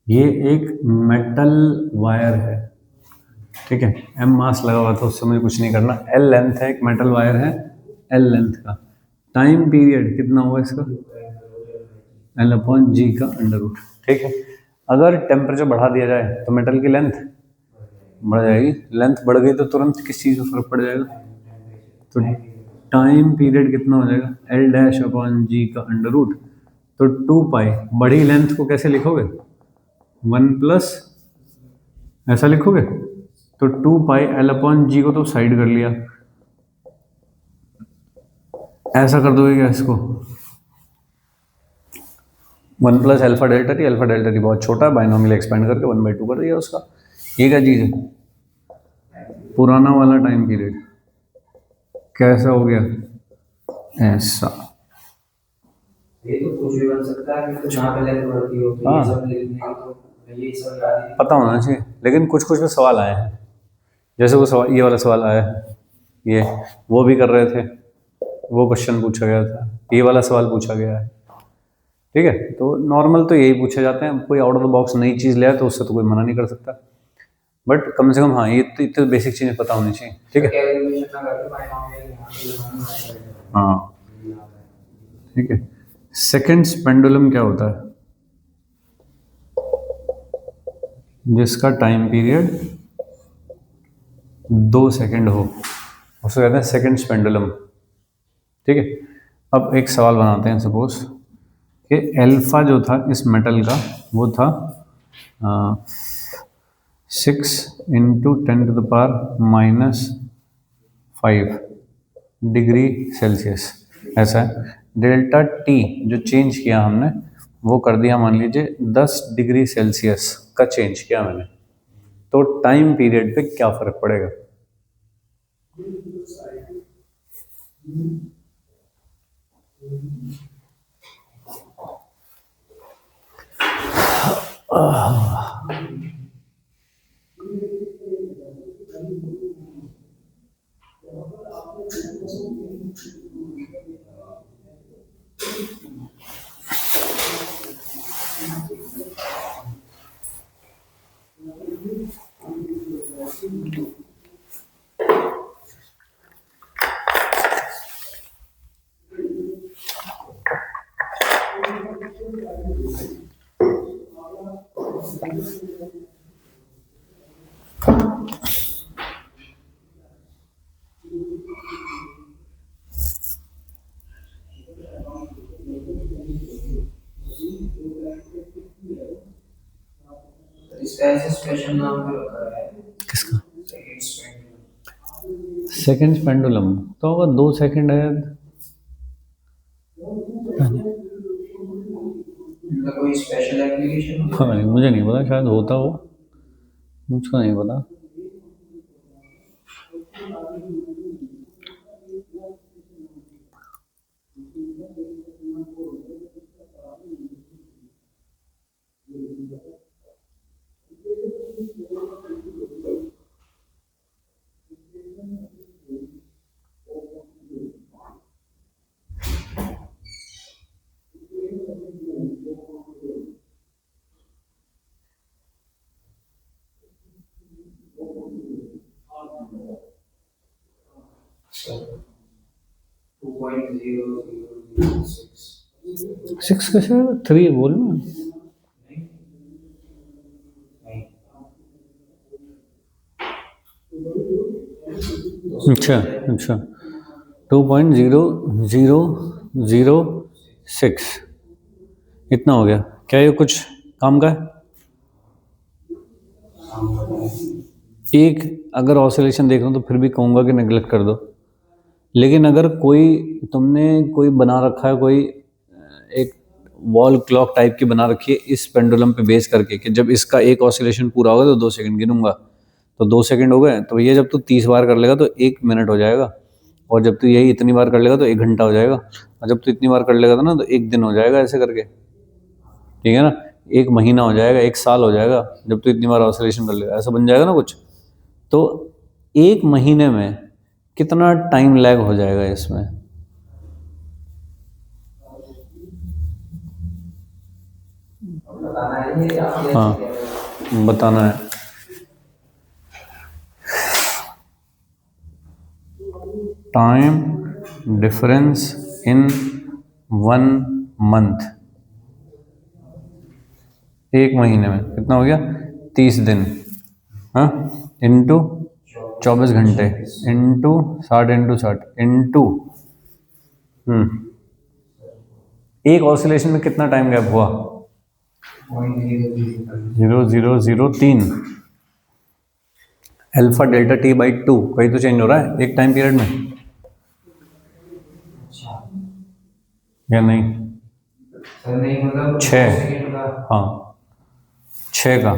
A: ये एक मेटल वायर है, ठीक है। एम मास लगा हुआ था, उससे मुझे कुछ नहीं करना। एल लेंथ है, एक मेटल वायर है एल लेंथ का। टाइम पीरियड कितना हुआ इसका, एल अपॉन जी का अंडर रूट, ठीक है। अगर टेम्परेचर बढ़ा दिया जाए तो मेटल की लेंथ बढ़ जाएगी, लेंथ बढ़ गई तो तुरंत किस चीज़ में फर्क पड़ जाएगा, तो टाइम पीरियड कितना हो जाएगा, एल डैश अपॉन जी का अंडर रूट। तो 2 पाई, बड़ी लेंथ को कैसे लिखोगे, 1 प्लस ऐसा लिखोगे, तो 2 पाई एल अपॉन जी को तो साइड कर लिया, ऐसा कर दोगे क्या इसको, 1 plus alpha delta T. Alpha delta T बहुत छोटा है, बाइनोमियल एक्सपेंड करके 1/2 कर दिया उसका। ये क्या चीज़ है, पुराना वाला टाइम पीरियड कैसा हो गया, ऐसा।
B: ये तो कुछ भी बन सकता है, तो जहाँ पे लेंथ बढ़ती हो तो ये सब लिखने का तो ये सब याद ही
A: पता होना चाहिए। लेकिन कुछ कुछ में सवाल आए हैं, जैसे वो सवाल, ये वाला सवाल आया है, ये वो भी कर रहे थे, वो क्वेश्चन पूछा गया था, ये वाला सवाल पूछा गया है, ठीक है। तो नॉर्मल तो यही पूछे जाते हैं, कोई आउट ऑफ द बॉक्स नई चीज़ ले आए तो उससे तो कोई मना नहीं कर सकता, बट कम से कम हाँ ये तो इतनी बेसिक चीज़ें पता होनी चाहिए, ठीक है।
B: कैलकुलेशन ना करके बाइनोमियल यहाँ पे लगाना पड़ेगा।
A: हाँ ठीक है। सेकेंड्स पेंडुलम क्या होता है, जिसका टाइम पीरियड 2 सेकंड हो, उसको कहते हैं सेकेंड्स पेंडुलम, ठीक है। अब एक सवाल बनाते हैं, सपोज कि एल्फा जो था इस मेटल का वो था 6 × 10⁻⁵ डिग्री सेल्सियस, ऐसा है। डेल्टा टी जो चेंज किया हमने वो कर दिया, मान लीजिए 10 डिग्री सेल्सियस का चेंज किया मैंने, तो टाइम पीरियड पे क्या फर्क पड़ेगा,
B: इसका ऐसे स्पेशल नाम भी रखा है,
A: किसका,
B: सेकंड
A: सेकेंड्स पेंडुलम। तो होगा 2 सेकंड है,
B: इनका कोई स्पेशल एप्लीकेशन
A: हाँ मुझे नहीं पता, शायद होता हो, मुझको नहीं पता।
B: टू पॉइंट 00006
A: 6 कैसे, 3 बोल ना, अच्छा अच्छा, 2.0006 इतना हो गया। क्या ये कुछ काम का है, एक अगर ऑसिलेशन देख रहा हूँ तो फिर भी कहूँगा कि नेगलेक्ट कर दो, लेकिन अगर तुमने कोई बना रखा है, कोई एक वॉल क्लॉक टाइप की बना रखी है इस पेंडुलम पे बेस करके कि जब इसका एक ऑसिलेशन पूरा होगा तो 2 सेकंड गिनूंगा, तो 2 सेकंड हो गए, तो ये जब तू 30 बार कर लेगा तो 1 मिनट हो जाएगा, और जब तू यही इतनी बार कर लेगा तो 1 घंटा हो जाएगा, और जब तू इतनी बार कर लेगा तो ना तो 1 दिन हो जाएगा, ऐसे करके, ठीक है ना। 1 महीना हो जाएगा, 1 साल हो जाएगा जब तू इतनी बार ऑसिलेशन कर लेगा, ऐसा बन जाएगा ना कुछ। तो 1 महीने में कितना टाइम लैग हो जाएगा इसमें?
B: बताना है ये आप ये
A: हाँ बताना है। टाइम डिफरेंस इन 1 मंथ, 1 महीने में कितना हो गया? 30 दिन, हाँ, इंटू 24 घंटे, इंटू 60 इंटू एक ऑसिलेशन में कितना टाइम गैप हुआ? 0.0003 अल्फा डेल्टा टी बाई 2, वही तो चेंज हो रहा है एक टाइम पीरियड में, या नहीं?
B: सर नहीं मतलब
A: 6,
B: सेकंड का
A: हाँ 6 का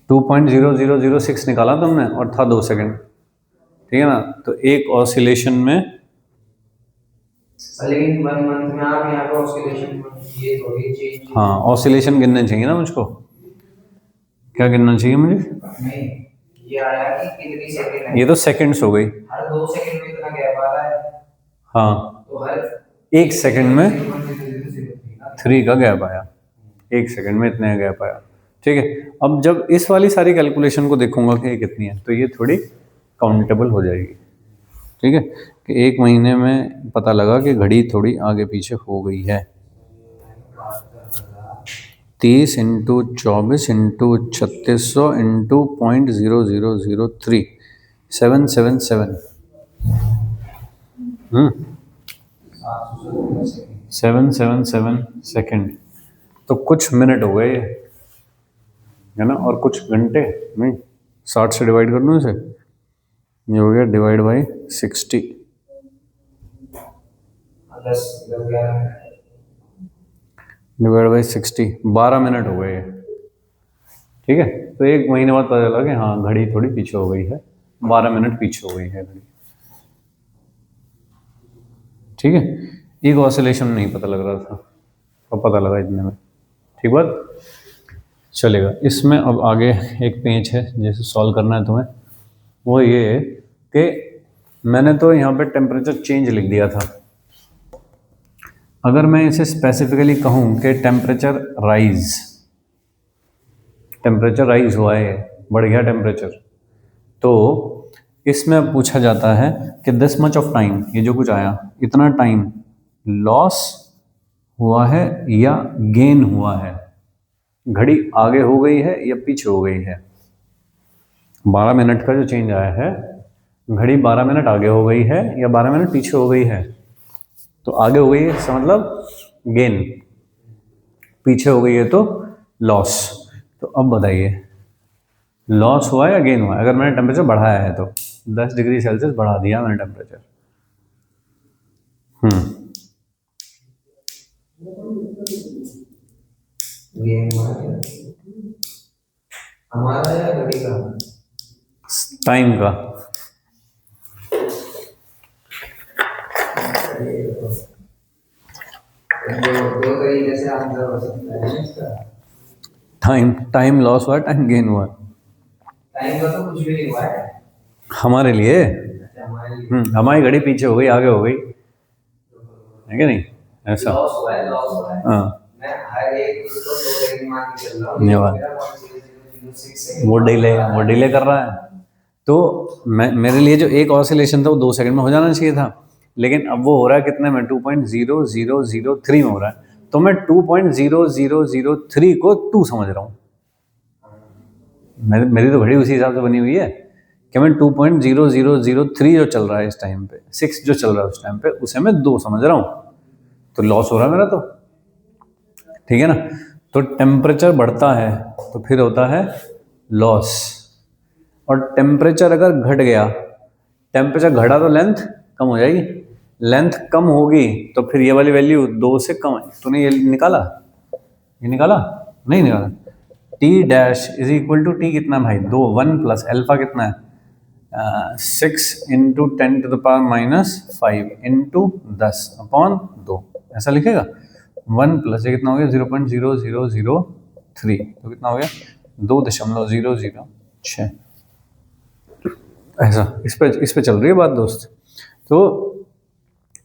A: 2.0006 निकाला तुमने और था 2 सेकंड, ठीक है ना? तो एक ऑसिलेशन में,
B: लेकिन 1 मंथ में आप यहाँ पर ऑसिलेशन ये थोड़ी चेंज
A: हाँ ऑसिलेशन गिनने चाहिए ना मुझको, क्या गिनना चाहिए मुझे?
B: नहीं, ये आया कि कितनी सेकंड है,
A: ये तो सेकंड्स हो गई,
B: हर 2 सेकंड में इतना गैप आ रहा है,
A: हाँ
B: तो हर
A: 1 सेकंड में
B: 0.0003
A: 3 का गैप आया, 1 सेकंड में इतने गैप आया, ठीक है। अब जब इस वाली सारी कैलकुलेशन को देखूंगा कि ये कितनी है, तो ये थोड़ी काउंटेबल हो जाएगी, ठीक है, कि 1 महीने में पता लगा कि घड़ी थोड़ी आगे पीछे हो गई है। 30 इंटू 24 इंटू 3600 इंटू 0.0003 777 777 सेकेंड, तो कुछ मिनट हो गए ये, है ना, और कुछ घंटे नहीं, 60 से डिवाइड कर दूँ इसे, ये हो गया divide by 60,
B: 10 11
A: divide by 60, 12 minute हो गए ये, ठीक है। तो 1 महीने बाद पता चला कि हाँ घड़ी थोड़ी पीछे हो गई है, 12 मिनट पीछे हो गई है घड़ी, ठीक है। एक ऑसिलेशन नहीं पता लग रहा था, अब पता लगा इतने में, ठीक बात चलेगा। इसमें अब आगे एक पेज है जैसे सॉल्व करना है तुम्हें, वो ये है कि मैंने तो यहाँ पे टेम्परेचर चेंज लिख दिया था, अगर मैं इसे स्पेसिफिकली कहूँ कि टेम्परेचर राइज हुआ है, बढ़ गया टेम्परेचर, तो इसमें पूछा जाता है कि दिस मच ऑफ टाइम, ये जो कुछ आया इतना टाइम लॉस हुआ है या गेन हुआ है, घड़ी आगे हो गई है या पीछे हो गई है। 12 मिनट का जो चेंज आया है, घड़ी 12 मिनट आगे हो गई है या 12 मिनट पीछे हो गई है, तो आगे हो गई है इसका मतलब गेन, पीछे हो गई है तो लॉस। तो अब बताइए लॉस हुआ या गेन हुआ? अगर मैंने टेम्परेचर बढ़ाया है तो 10 डिग्री सेल्सियस बढ़ा दिया मैंने टेम्परेचर,
B: ये हमारा या घड़ी का
A: टाइम का,
B: दो तरीके से आंसर हो सकता है इसका।
A: टाइम लॉस हुआ, टाइम गेन हुआ,
B: टाइम का तो कुछ भी नहीं हुआ है
A: हमारे लिए।
B: हमारी
A: हमारी घड़ी पीछे हो गई आगे हो गई है कि नहीं, ऐसा
B: लॉस हुआ है
A: हाँ।
B: मैं हर एक उसको 2 सेकंड मान के चल रहा हूँ,
A: ये बात,
B: मेरा 0.0006 सेकंड
A: वो डिले कर रहा है, तो मेरे लिए जो एक ऑसिलेशन था वो 2 सेकंड में हो जाना चाहिए था, लेकिन अब वो हो रहा है कितने में, 2.0003 में हो रहा है, तो मैं 2.0003 को 2 समझ रहा हूँ, मेरी तो घड़ी उसी हिसाब से बनी हुई है कि मैं 2.0003 जो चल रहा है इस टाइम पे, 6 जो चल रहा है उस टाइम पे, उसे मैं 2 समझ रहा हूँ, तो लॉस हो रहा है मेरा तो, ठीक है ना। तो टेम्परेचर बढ़ता है तो फिर होता है लॉस, और टेम्परेचर अगर घट गया, टेम्परेचर घटा तो लेंथ कम हो जाएगी, लेंथ कम होगी तो फिर ये वाली वैल्यू 2 से कम है। तूने ये निकाला, ये निकाला नहीं निकाला, T dash is equal to T कितना भाई 2, 1 प्लस अल्फा कितना है 6 इंटू 10⁻⁻5 इंटू 10/2, ऐसा लिखेगा। 1 प्लस ये कितना हो गया 0.0003, तो कितना हो गया 2.006। ऐसा इस पे चल रही है बात दोस्त। तो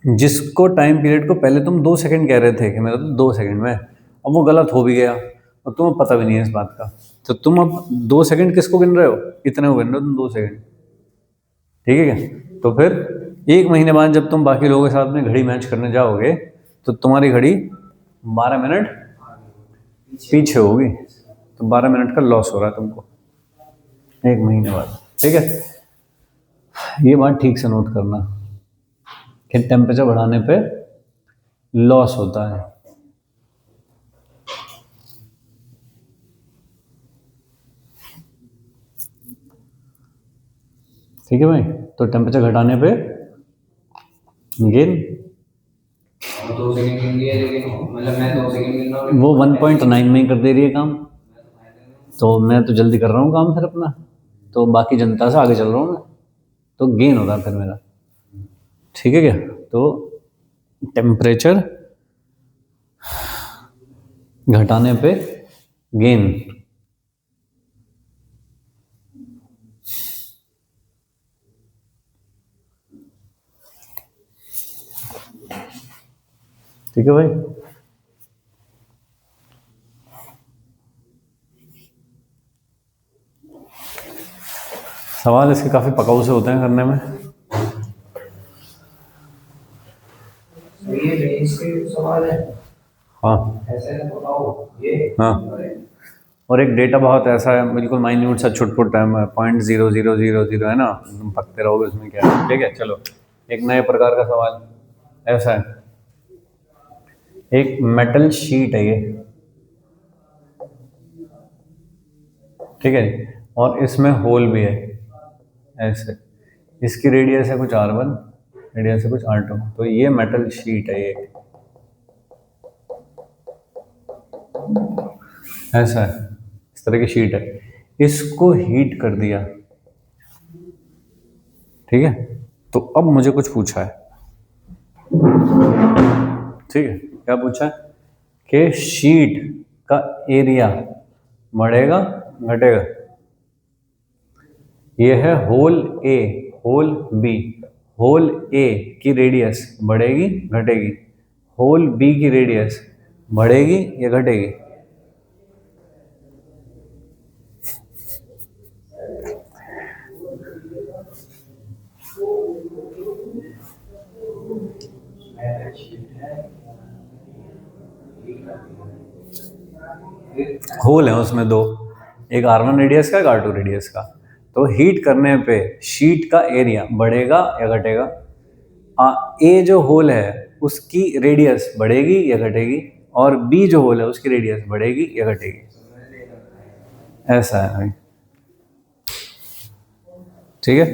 A: जिसको टाइम पीरियड को पहले तुम 2 सेकंड कह रहे थे कि मेरा तो 2 सेकंड में, अब वो गलत हो भी गया और तुम्हें पता भी नहीं है इस बात का, तो तुम अब 2 सेकंड किसको गिन रहे हो, इतने को गिन रहे हो तुम 2 सेकंड, ठीक है क्या। तो फिर 1 महीने बाद जब तुम बाकी लोगों के साथ में घड़ी मैच करने जाओगे तो तुम्हारी घड़ी 12 मिनट पीछे होगी, तो 12 मिनट का लॉस हो रहा है तुमको 1 महीने बाद, ठीक है। ये बात ठीक से नोट करना कि टेम्परेचर बढ़ाने पे लॉस होता है। ठीक है भाई, तो टेम्परेचर घटाने पे गेन
B: 2 सेकंड गिन लिया, लेकिन मतलब मैं 2 सेकंड गिन रहा हूँ,
A: वो 1.9 में ही कर दे रही है काम, तो मैं तो जल्दी कर रहा हूँ काम फिर अपना, तो बाकी जनता से आगे चल रहा हूँ मैं, तो गेन होगा फिर मेरा, ठीक है क्या। तो टेम्परेचर घटाने पे गेन, ठीक है भाई। सवाल इसके काफी पकाऊ से होते हैं करने में।
B: ये मेंस के सवाल है,
A: हाँ
B: ऐसे ना बताओ ये।
A: हाँ, और एक डेटा बहुत ऐसा है बिल्कुल माइन्यूट सा छुटपुट टाइम है, 0.0000 है ना, तुम पकते रहोगे उसमें क्या है, ठीक है। चलो एक नए प्रकार का सवाल ऐसा है, एक मेटल शीट है ये, ठीक है, और इसमें होल भी है ऐसे, इसकी रेडियस है कुछ R1, रेडियस है कुछ R2, तो ये मेटल शीट है ये, ऐसा है, इस तरह की शीट है, इसको हीट कर दिया, ठीक है। तो अब मुझे कुछ पूछा है, ठीक है, क्या पूछा है कि शीट का एरिया बढ़ेगा घटेगा, ये है hole A, hole B, hole A की रेडियस बढ़ेगी घटेगी, होल बी की रेडियस बढ़ेगी या घटेगी। होल है उसमें दो, एक R1 रेडियस का, एक R2 रेडियस का, तो हीट करने पे शीट का एरिया बढ़ेगा या घटेगा। ए जो होल है उसकी रेडियस बढ़ेगी या घटेगी, और बी जो होल है उसकी रेडियस बढ़ेगी या घटेगी, ऐसा है भाई, ठीक है।